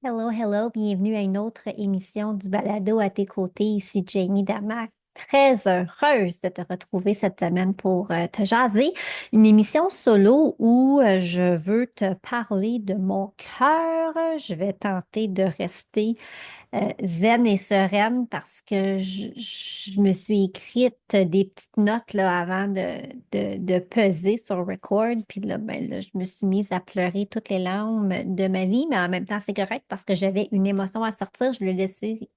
Hello, hello, bienvenue à une autre émission du Balado à tes côtés. Ici Jamie Damac. Très heureuse de te retrouver cette semaine pour te jaser. Une émission solo où je veux te parler de mon cœur. Je vais tenter de rester zen et sereine parce que je me suis écrite des petites notes là, avant de peser sur record. Puis là, ben, là, je me suis mise à pleurer toutes les larmes de ma vie, mais en même temps, c'est correct parce que j'avais une émotion à sortir. Je l'ai laissé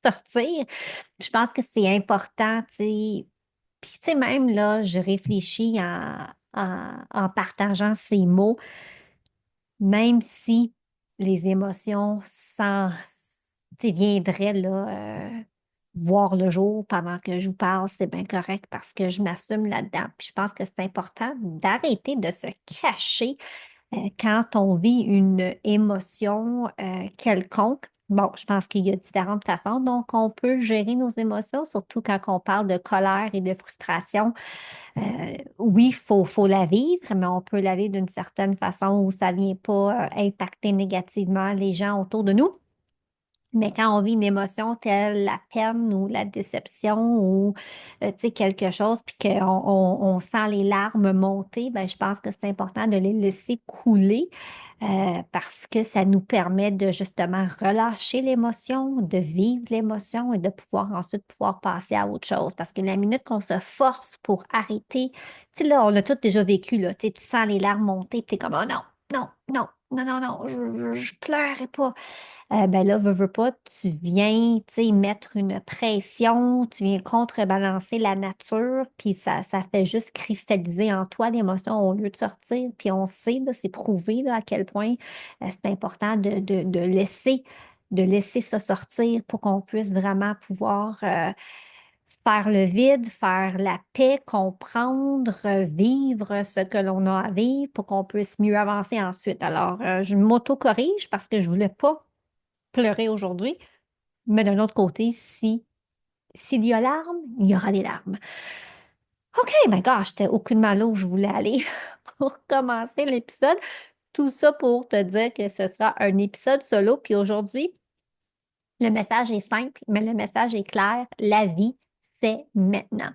sortir. Je pense que c'est important, tu sais. Puis, tu sais, même là, je réfléchis en partageant ces mots. Même si les émotions sans, tu sais, viendraient là, voir le jour pendant que je vous parle, c'est bien correct parce que je m'assume là-dedans. Puis je pense que c'est important d'arrêter de se cacher quand on vit une émotion quelconque. Bon, je pense qu'il y a différentes façons dont on peut gérer nos émotions, surtout quand on parle de colère et de frustration. Oui, faut la vivre, mais on peut la vivre d'une certaine façon où ça ne vient pas impacter négativement les gens autour de nous. Mais quand on vit une émotion telle la peine ou la déception ou tu sais, quelque chose, puis qu'on sent les larmes monter, ben, je pense que c'est important de les laisser couler parce que ça nous permet de justement relâcher l'émotion, de vivre l'émotion et de pouvoir ensuite pouvoir passer à autre chose. Parce que la minute qu'on se force pour arrêter, tu sais, là, on a tous déjà vécu, là, tu sais, tu sens les larmes monter, puis tu es comme, oh non, non, non, non, non, non, je pleurerai pas. Ben là, veux pas, tu viens, tu sais, mettre une pression, tu viens contrebalancer la nature, puis ça fait juste cristalliser en toi l'émotion au lieu de sortir. Puis on sait, là, c'est prouvé là, à quel point c'est important de laisser ça sortir pour qu'on puisse vraiment pouvoir faire le vide, faire la paix, comprendre, vivre ce que l'on a à vivre pour qu'on puisse mieux avancer ensuite. Alors, je m'auto-corrige parce que je voulais pas pleurer aujourd'hui, mais d'un autre côté, s'il y a larmes, il y aura des larmes. OK, my gosh, j'étais aucunement là où je voulais aller pour commencer l'épisode. Tout ça pour te dire que ce sera un épisode solo. Puis aujourd'hui, le message est simple, mais le message est clair. La vie, c'est maintenant.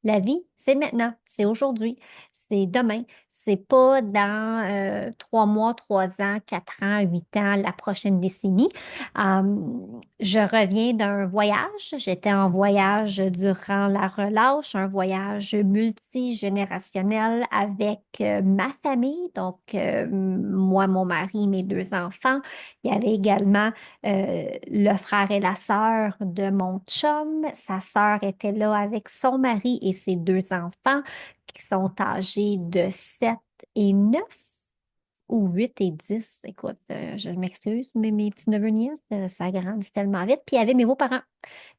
La vie, c'est maintenant. C'est aujourd'hui. C'est demain. C'est pas dans 3 mois, 3 ans, 4 ans, 8 ans, la prochaine décennie. Je reviens d'un voyage. J'étais en voyage durant la relâche, un voyage multigénérationnel avec ma famille, donc moi, mon mari, mes 2 enfants. Il y avait également le frère et la sœur de mon chum. Sa sœur était là avec son mari et ses 2 enfants qui sont âgés de 7 et 9 ou 8 et 10. Écoute, je m'excuse, mais mes petits-neveux nièces, ça grandit tellement vite. Puis il y avait mes beaux-parents.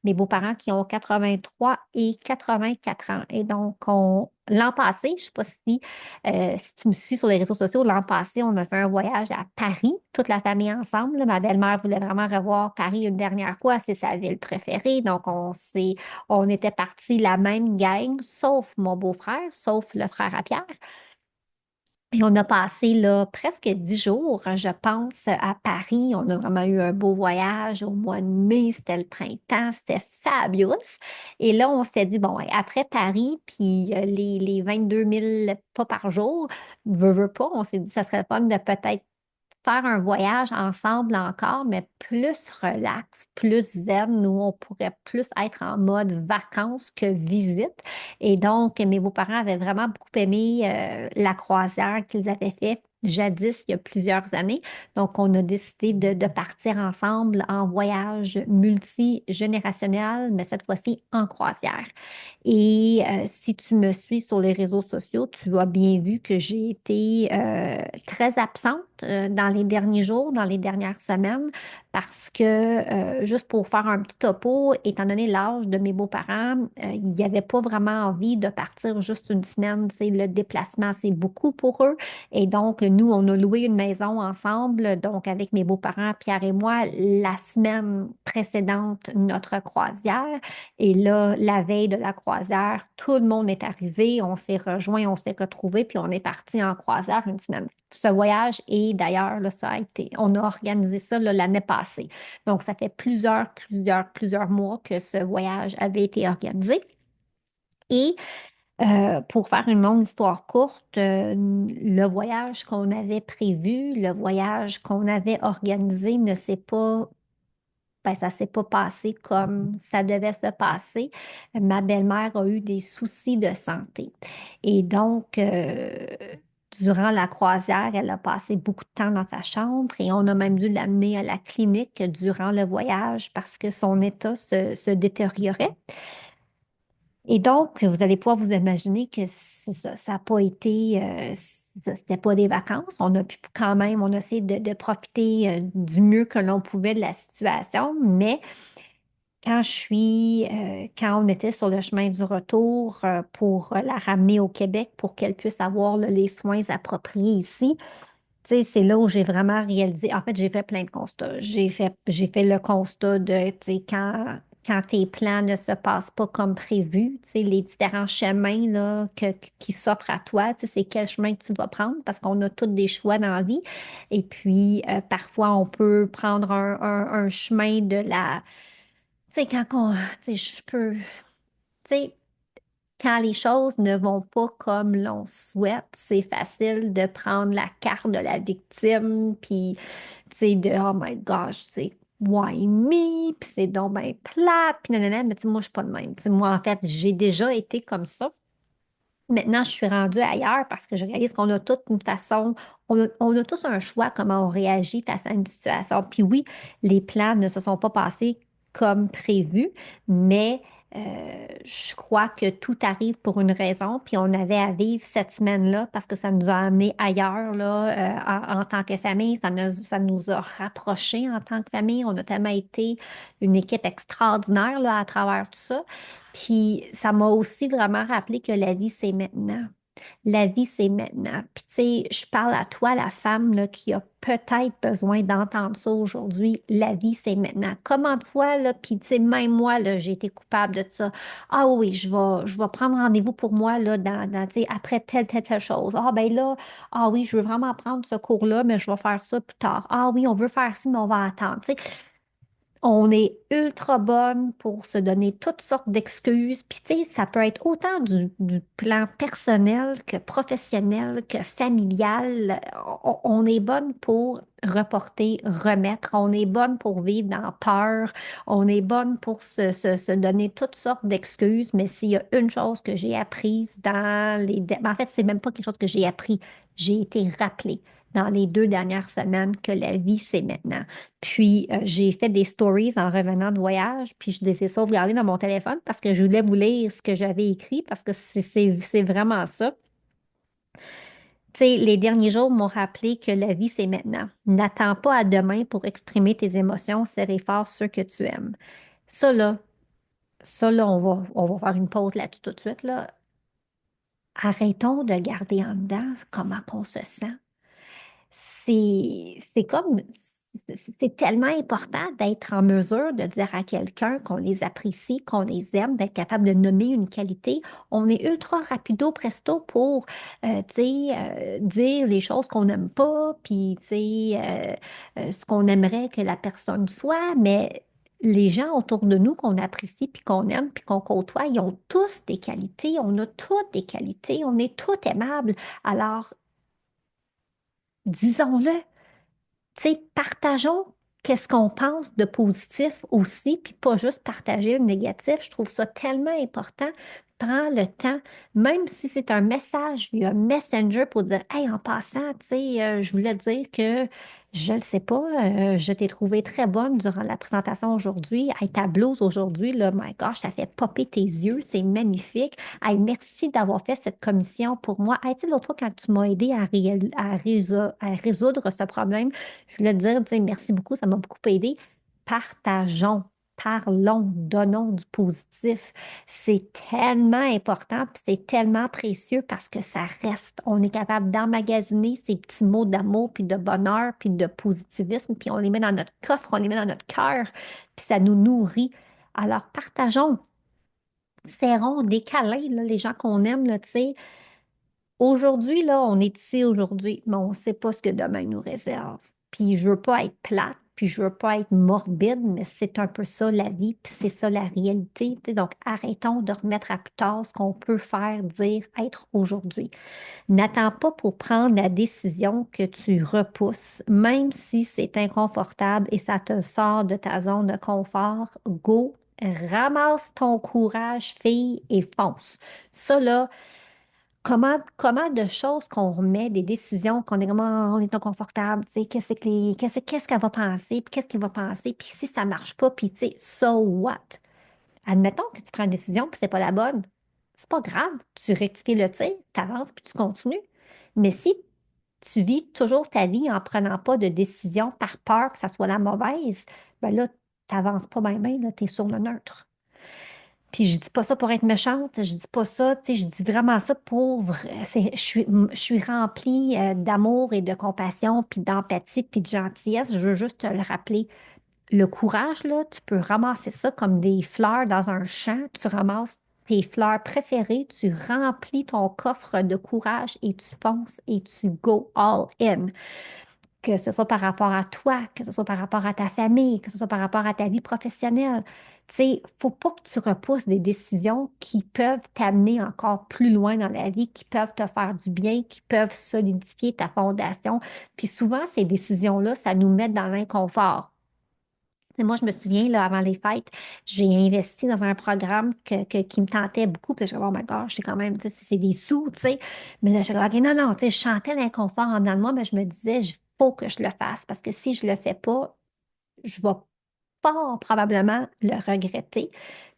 Mes beaux-parents qui ont 83 et 84 ans. Et donc, l'an passé, je ne sais pas si tu me suis sur les réseaux sociaux, l'an passé, on a fait un voyage à Paris, toute la famille ensemble. Là. Ma belle-mère voulait vraiment revoir Paris une dernière fois, c'est sa ville préférée. Donc, on était partis la même gang, sauf mon beau-frère, sauf le frère à Pierre. Et on a passé là, presque 10 jours, je pense, à Paris. On a vraiment eu un beau voyage au mois de mai. C'était le printemps. C'était fabulous. Et là, on s'était dit, bon, ouais, après Paris, puis les 22 000 pas par jour, veut pas, on s'est dit, ça serait le fun de peut-être faire un voyage ensemble encore, mais plus relax, plus zen, où on pourrait plus être en mode vacances que visite. Et donc, mes beaux-parents avaient vraiment beaucoup aimé la croisière qu'ils avaient fait jadis, il y a plusieurs années. Donc, on a décidé de partir ensemble en voyage multigénérationnel, mais cette fois-ci en croisière. Et si tu me suis sur les réseaux sociaux, tu as bien vu que j'ai été très absente dans les derniers jours, dans les dernières semaines, parce que, juste pour faire un petit topo, étant donné l'âge de mes beaux-parents, ils n'avaient pas vraiment envie de partir juste une semaine. Tu sais, le déplacement, c'est beaucoup pour eux. Et donc, nous, on a loué une maison ensemble, donc avec mes beaux-parents, Pierre et moi, la semaine précédente, notre croisière. Et là, la veille de la croisière, tout le monde est arrivé, on s'est rejoints, on s'est retrouvés, puis on est parti en croisière une semaine. Ce voyage, et d'ailleurs, là, ça a été, on a organisé ça là, l'année passée. Donc, ça fait plusieurs mois que ce voyage avait été organisé. Et pour faire une longue histoire courte, le voyage qu'on avait prévu, le voyage qu'on avait organisé ne s'est pas, ben, ça s'est pas passé comme ça devait se passer. Ma belle-mère a eu des soucis de santé. Et donc, durant la croisière, elle a passé beaucoup de temps dans sa chambre et on a même dû l'amener à la clinique durant le voyage parce que son état se détériorait. Et donc, vous allez pouvoir vous imaginer que ça n'a pas été, c'était pas des vacances. On a pu quand même, on a essayé de profiter du mieux que l'on pouvait de la situation, mais quand on était sur le chemin du retour pour la ramener au Québec pour qu'elle puisse avoir là, les soins appropriés ici, tu sais, c'est là où j'ai vraiment réalisé. En fait, j'ai fait plein de constats. J'ai fait le constat de, tu sais, quand tes plans ne se passent pas comme prévu, tu sais, les différents chemins là, qui s'offrent à toi, tu sais, c'est quel chemin que tu vas prendre parce qu'on a tous des choix dans la vie. Et puis, parfois, on peut prendre un chemin de la. Tu sais, tu sais, je peux. Tu sais, quand les choses ne vont pas comme l'on souhaite, c'est facile de prendre la carte de la victime, puis, tu sais, de oh my gosh, tu sais, why me, puis c'est donc ben plate, puis nanana, mais tu sais, moi, je suis pas de même. Tu sais, moi, en fait, j'ai déjà été comme ça. Maintenant, je suis rendue ailleurs parce que je réalise qu'on a toute une façon, on a tous un choix comment on réagit face à une situation. Puis oui, les plans ne se sont pas passés comme prévu, mais je crois que tout arrive pour une raison. Puis on avait à vivre cette semaine-là parce que ça nous a amenés ailleurs là, en tant que famille. Ça nous a rapprochés en tant que famille. On a tellement été une équipe extraordinaire là, à travers tout ça. Puis ça m'a aussi vraiment rappelé que la vie, c'est maintenant. La vie, c'est maintenant. Puis tu sais, je parle à toi, la femme là, qui a peut-être besoin d'entendre ça aujourd'hui. La vie, c'est maintenant. Comment de fois, là, puis tu sais, même moi, là, j'ai été coupable de ça. Ah oui, je vais prendre rendez-vous pour moi, là, tu sais, après telle chose. Ah ben là, ah oui, je veux vraiment prendre ce cours-là, mais je vais faire ça plus tard. Ah oui, on veut faire ci, mais on va attendre. Tu sais, on est ultra bonne pour se donner toutes sortes d'excuses. Puis, tu sais, ça peut être autant du plan personnel que professionnel que familial. On est bonne pour reporter, remettre. On est bonne pour vivre dans la peur. On est bonne pour se donner toutes sortes d'excuses. Mais s'il y a une chose que j'ai apprise ben, en fait, c'est même pas quelque chose que j'ai appris. J'ai été rappelée dans les 2 dernières semaines que la vie, c'est maintenant. Puis, j'ai fait des stories en revenant de voyage, puis je les ai sauvegardées dans mon téléphone parce que je voulais vous lire ce que j'avais écrit parce que c'est vraiment ça. Tu sais, les derniers jours m'ont rappelé que la vie, c'est maintenant. N'attends pas à demain pour exprimer tes émotions, serrer fort ceux que tu aimes. Ça, là, on va faire une pause là-dessus tout de suite, là. Arrêtons de garder en dedans comment on se sent. C'est comme, c'est tellement important d'être en mesure de dire à quelqu'un qu'on les apprécie, qu'on les aime, d'être capable de nommer une qualité. On est ultra rapido presto pour, tu sais, dire les choses qu'on n'aime pas, puis, tu sais, ce qu'on aimerait que la personne soit, mais les gens autour de nous qu'on apprécie, puis qu'on aime, puis qu'on côtoie, ils ont tous des qualités, on a toutes des qualités, on est tous aimables. Alors, disons-le. Tu sais, partageons qu'est-ce qu'on pense de positif aussi, puis pas juste partager le négatif. Je trouve ça tellement important. Prends le temps, même si c'est un message via Messenger pour dire, hey, en passant, tu sais, je voulais te dire que je ne sais pas, je t'ai trouvé très bonne durant la présentation aujourd'hui. Hey, ta blouse aujourd'hui, là, my gosh, ça fait popper tes yeux, c'est magnifique. Hey, merci d'avoir fait cette commission pour moi. Hey, tu sais, l'autre fois, quand tu m'as aidé à résoudre ce problème, je voulais te dire, tu sais, merci beaucoup, ça m'a beaucoup aidé. Partageons. parlons, donnons du positif. C'est tellement important, puis c'est tellement précieux parce que ça reste. On est capable d'emmagasiner ces petits mots d'amour, puis de bonheur, puis de positivisme, puis on les met dans notre coffre, on les met dans notre cœur, puis ça nous nourrit. Alors, partageons, serrons des câlins, là, les gens qu'on aime, là, tu sais. Aujourd'hui, là, on est ici aujourd'hui, mais on ne sait pas ce que demain nous réserve. Puis je veux pas être plate, puis je veux pas être morbide, mais c'est un peu ça la vie, puis c'est ça la réalité. Tu sais. Donc arrêtons de remettre à plus tard ce qu'on peut faire, dire, être aujourd'hui. N'attends pas pour prendre la décision que tu repousses, même si c'est inconfortable et ça te sort de ta zone de confort. Go, ramasse ton courage, fille, et fonce. Ça, là, comment de choses qu'on remet, des décisions, qu'on est comment on est inconfortable, tu sais, qu'est-ce qu'elle va penser, puis qu'est-ce qu'il va penser, puis si ça marche pas, puis tu sais, so what? Admettons que tu prends une décision, puis c'est pas la bonne. C'est pas grave, tu rectifies le tir, tu avances, puis tu continues. Mais si tu vis toujours ta vie en prenant pas de décision par peur que ça soit la mauvaise, ben là, tu n'avances pas bien, là, tu es sur le neutre. Puis je dis pas ça pour être méchante, je dis pas ça, tu sais, je dis vraiment ça pour je suis remplie d'amour et de compassion, puis d'empathie, puis de gentillesse. Je veux juste te le rappeler. Le courage, là, tu peux ramasser ça comme des fleurs dans un champ. Tu ramasses tes fleurs préférées, tu remplis ton coffre de courage et tu fonces et tu go all in, que ce soit par rapport à toi, que ce soit par rapport à ta famille, que ce soit par rapport à ta vie professionnelle. Tu sais, faut pas que tu repousses des décisions qui peuvent t'amener encore plus loin dans la vie, qui peuvent te faire du bien, qui peuvent solidifier ta fondation. Puis souvent, ces décisions-là, ça nous met dans l'inconfort. Et moi, je me souviens, là, avant les fêtes, j'ai investi dans un programme qui me tentait beaucoup. Puis là, je suis comme, oh my gosh, c'est quand même, tu sais, c'est des sous, tu sais. Mais là, je suis comme, OK, non, non, tu sais, je chantais l'inconfort en dedans de moi, mais je me disais, il faut que je le fasse parce que si je le fais pas, je vais fort probablement le regretter.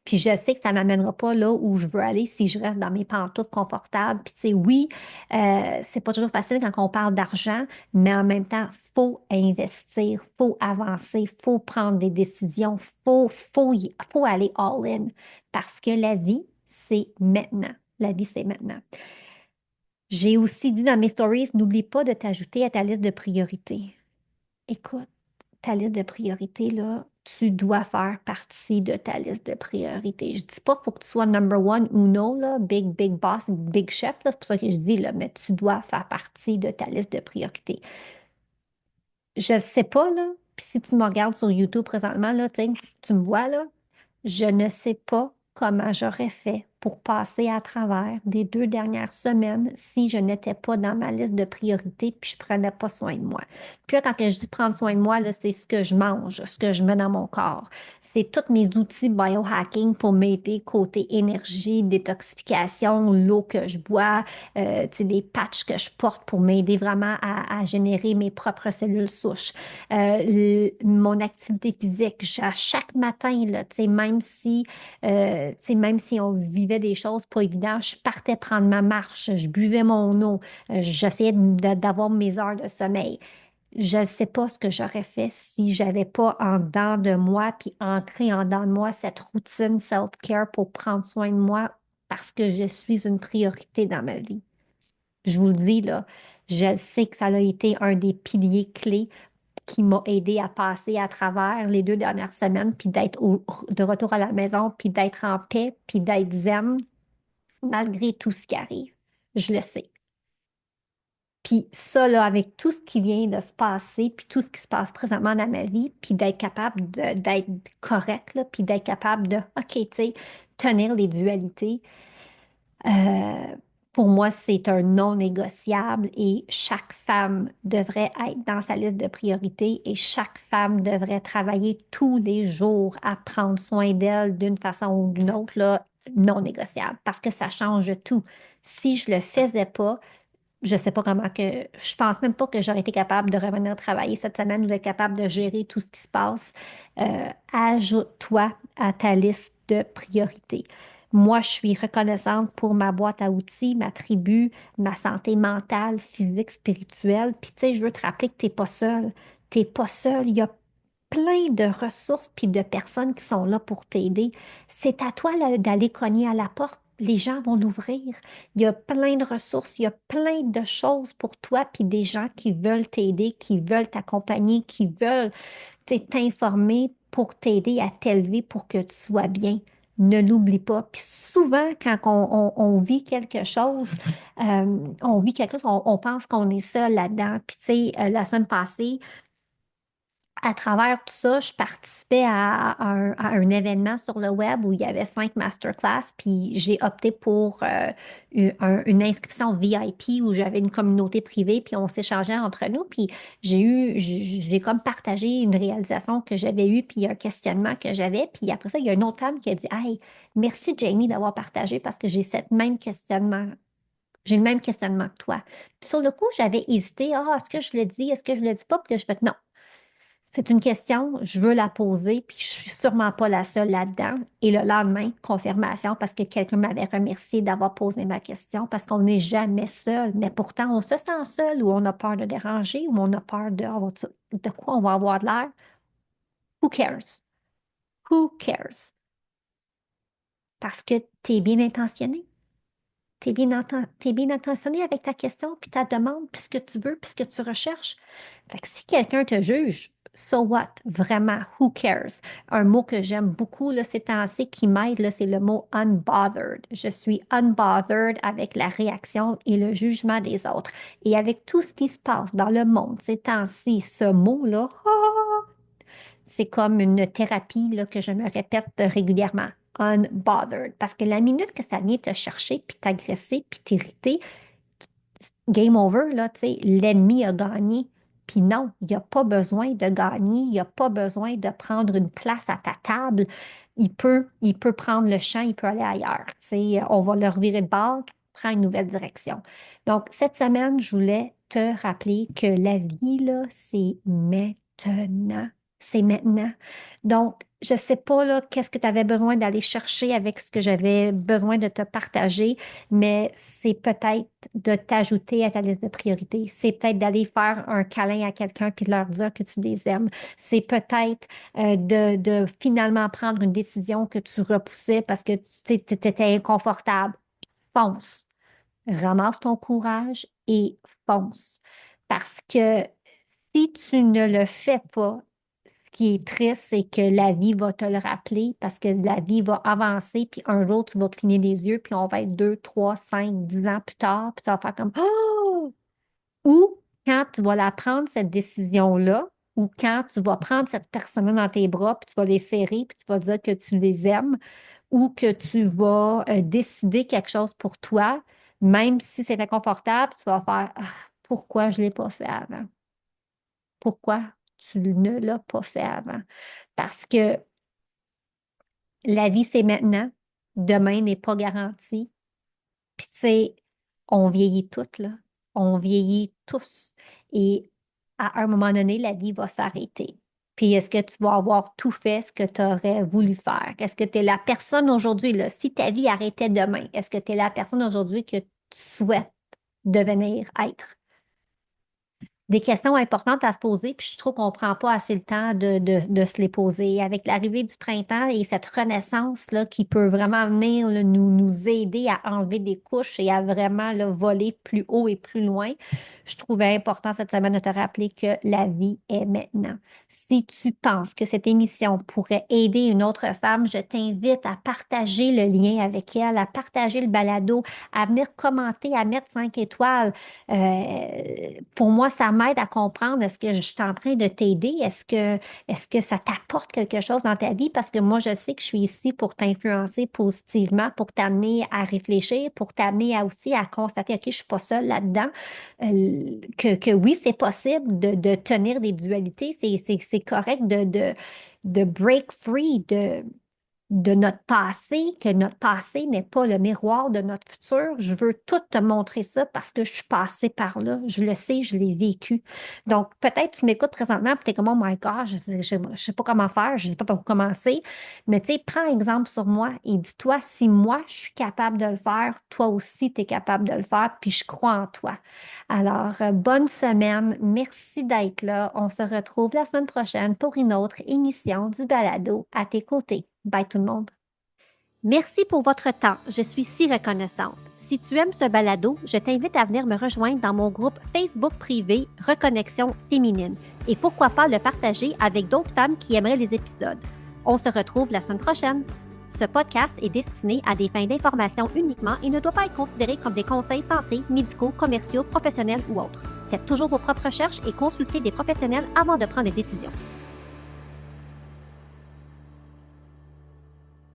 Puis je sais que ça ne m'amènera pas là où je veux aller si je reste dans mes pantoufles confortables. Puis tu sais, oui, c'est pas toujours facile quand on parle d'argent, mais en même temps, faut investir, faut avancer, faut prendre des décisions, faut aller all-in parce que la vie, c'est maintenant. La vie, c'est maintenant. J'ai aussi dit dans mes stories, n'oublie pas de t'ajouter à ta liste de priorités. Écoute, ta liste de priorités, là, tu dois faire partie de ta liste de priorités. Je dis pas qu'il faut que tu sois number one ou non, là, big boss, big chef, là, c'est pour ça que je dis, là, mais tu dois faire partie de ta liste de priorités. Je ne sais pas, là, puis si tu me regardes sur YouTube présentement, là, tu sais, tu me vois, là, je ne sais pas comment j'aurais fait pour passer à travers des 2 dernières semaines si je n'étais pas dans ma liste de priorités puis je prenais pas soin de moi. Puis là, quand que je dis prendre soin de moi, là, c'est ce que je mange, ce que je mets dans mon corps. C'est tous mes outils biohacking pour m'aider côté énergie, détoxification, l'eau que je bois, tu sais, des patchs que je porte pour m'aider vraiment à générer mes propres cellules souches. Mon activité physique, à chaque matin, là, tu sais, tu sais, même si on vivait des choses pas évidentes, je partais prendre ma marche, je buvais mon eau, j'essayais d'avoir mes heures de sommeil. Je ne sais pas ce que j'aurais fait si j'avais pas en dedans de moi, puis ancré en dedans de moi cette routine self-care pour prendre soin de moi parce que je suis une priorité dans ma vie. Je vous le dis, là, je sais que ça a été un des piliers clés qui m'a aidé à passer à travers les 2 dernières semaines, puis de retour à la maison, puis d'être en paix, puis d'être zen, malgré tout ce qui arrive. Je le sais. Puis ça, là, avec tout ce qui vient de se passer, puis tout ce qui se passe présentement dans ma vie, puis d'être capable d'être correct, là, puis d'être capable de, OK, tu sais, tenir les dualités, euh, pour moi, c'est un non négociable et chaque femme devrait être dans sa liste de priorités et chaque femme devrait travailler tous les jours à prendre soin d'elle d'une façon ou d'une autre, là, non négociable, parce que ça change tout. Si je le faisais pas, je sais pas comment que, je pense même pas que j'aurais été capable de revenir travailler cette semaine ou d'être capable de gérer tout ce qui se passe. Ajoute-toi à ta liste de priorités. Moi, je suis reconnaissante pour ma boîte à outils, ma tribu, ma santé mentale, physique, spirituelle. Puis, tu sais, je veux te rappeler que t'es pas seule. T'es pas seule. plein de ressources puis de personnes qui sont là pour t'aider. C'est à toi là, d'aller cogner à la porte. Les gens vont l'ouvrir. Il y a plein de ressources, il y a plein de choses pour toi, puis des gens qui veulent t'aider, qui veulent t'accompagner, qui veulent t'informer pour t'aider à t'élever pour que tu sois bien. Ne l'oublie pas. Puis souvent, quand on vit quelque chose, on pense qu'on est seul là-dedans. Puis tu sais, la semaine passée, à travers tout ça, je participais à un événement sur le web où il y avait 5 masterclass, puis j'ai opté pour une inscription VIP où j'avais une communauté privée, puis on s'échangeait entre nous, puis j'ai comme partagé une réalisation que j'avais eue, puis un questionnement que j'avais, puis après ça, il y a une autre femme qui a dit, Hey, merci Jamie d'avoir partagé parce que j'ai le même questionnement que toi. Puis sur le coup, j'avais hésité, est-ce que je le dis, est-ce que je le dis pas, puis là, je fais non. C'est une question, je veux la poser, puis je suis sûrement pas la seule là-dedans. Et le lendemain, confirmation, parce que quelqu'un m'avait remercié d'avoir posé ma question, parce qu'on n'est jamais seul, mais pourtant on se sent seul, ou on a peur de déranger, ou on a peur de quoi on va avoir de l'air. Who cares? Who cares? Parce que tu es bien intentionné. T'es bien intentionné avec ta question, puis ta demande, puis ce que tu veux, puis ce que tu recherches. Fait que si quelqu'un te juge, so what? Vraiment, who cares? Un mot que j'aime beaucoup, là, ces temps-ci qui m'aide, là, c'est le mot unbothered. Je suis unbothered avec la réaction et le jugement des autres. Et avec tout ce qui se passe dans le monde ces temps-ci, ce mot-là, c'est comme une thérapie là, que je me répète régulièrement. Unbothered. Parce que la minute que ça vient te chercher, puis t'agresser, puis t'irriter, game over, là, tu sais, l'ennemi a gagné. Puis non, il n'y a pas besoin de gagner, il n'y a pas besoin de prendre une place à ta table. Il peut prendre le champ, il peut aller ailleurs. Tu sais, on va le revirer de bord, prends une nouvelle direction. Donc, cette semaine, je voulais te rappeler que la vie, là, c'est maintenant. C'est maintenant. Donc, je ne sais pas, là, qu'est-ce que tu avais besoin d'aller chercher avec ce que j'avais besoin de te partager, mais c'est peut-être de t'ajouter à ta liste de priorités. C'est peut-être d'aller faire un câlin à quelqu'un puis de leur dire que tu les aimes. C'est peut-être de finalement prendre une décision que tu repoussais parce que tu étais inconfortable. Fonce. Ramasse ton courage et fonce. Parce que si tu ne le fais pas, ce qui est triste, c'est que la vie va te le rappeler parce que la vie va avancer, puis un jour, tu vas cligner des yeux, puis on va être 2, 3, 5, 10 ans plus tard, puis tu vas faire comme Oh! Ou quand tu vas la prendre, cette décision-là, ou quand tu vas prendre cette personne dans tes bras, puis tu vas les serrer, puis tu vas dire que tu les aimes, ou que tu vas décider quelque chose pour toi, même si c'est inconfortable, tu vas faire pourquoi je ne l'ai pas fait avant? Pourquoi tu ne l'as pas fait avant? Parce que la vie, c'est maintenant. Demain n'est pas garanti. Puis, tu sais, on vieillit toutes, là. On vieillit tous. Et à un moment donné, la vie va s'arrêter. Puis, est-ce que tu vas avoir tout fait ce que tu aurais voulu faire? Est-ce que tu es la personne aujourd'hui, là, si ta vie arrêtait demain, est-ce que tu es la personne aujourd'hui que tu souhaites devenir, être? Des questions importantes à se poser, puis je trouve qu'on ne prend pas assez le temps de se les poser. Avec l'arrivée du printemps et cette renaissance là, qui peut vraiment venir là, nous aider à enlever des couches et à vraiment là, voler plus haut et plus loin, je trouvais important cette semaine de te rappeler que la vie est maintenant. Si tu penses que cette émission pourrait aider une autre femme, je t'invite à partager le lien avec elle, à partager le balado, à venir commenter, à mettre 5 étoiles. Pour moi, ça m'aide à comprendre est-ce que je suis en train de t'aider? Est-ce que ça t'apporte quelque chose dans ta vie? Parce que moi, je sais que je suis ici pour t'influencer positivement, pour t'amener à réfléchir, pour t'amener aussi à constater, OK, je ne suis pas seule là-dedans. Que oui, c'est possible de tenir des dualités. C'est correct de break free, de notre passé, que notre passé n'est pas le miroir de notre futur. Je veux tout te montrer ça parce que je suis passée par là. Je le sais, je l'ai vécu. Donc, peut-être tu m'écoutes présentement et tu es comme, oh my God, je sais pas comment faire, je sais pas par où commencer. Mais tu sais, prends exemple sur moi et dis-toi, si moi, je suis capable de le faire, toi aussi, tu es capable de le faire, puis je crois en toi. Alors, bonne semaine. Merci d'être là. On se retrouve la semaine prochaine pour une autre émission du Balado à tes côtés. Bye tout le monde. Merci pour votre temps. Je suis si reconnaissante. Si tu aimes ce balado, je t'invite à venir me rejoindre dans mon groupe Facebook privé Reconnexion féminine et pourquoi pas le partager avec d'autres femmes qui aimeraient les épisodes. On se retrouve la semaine prochaine. Ce podcast est destiné à des fins d'information uniquement et ne doit pas être considéré comme des conseils santé, médicaux, commerciaux, professionnels ou autres. Faites toujours vos propres recherches et consultez des professionnels avant de prendre des décisions.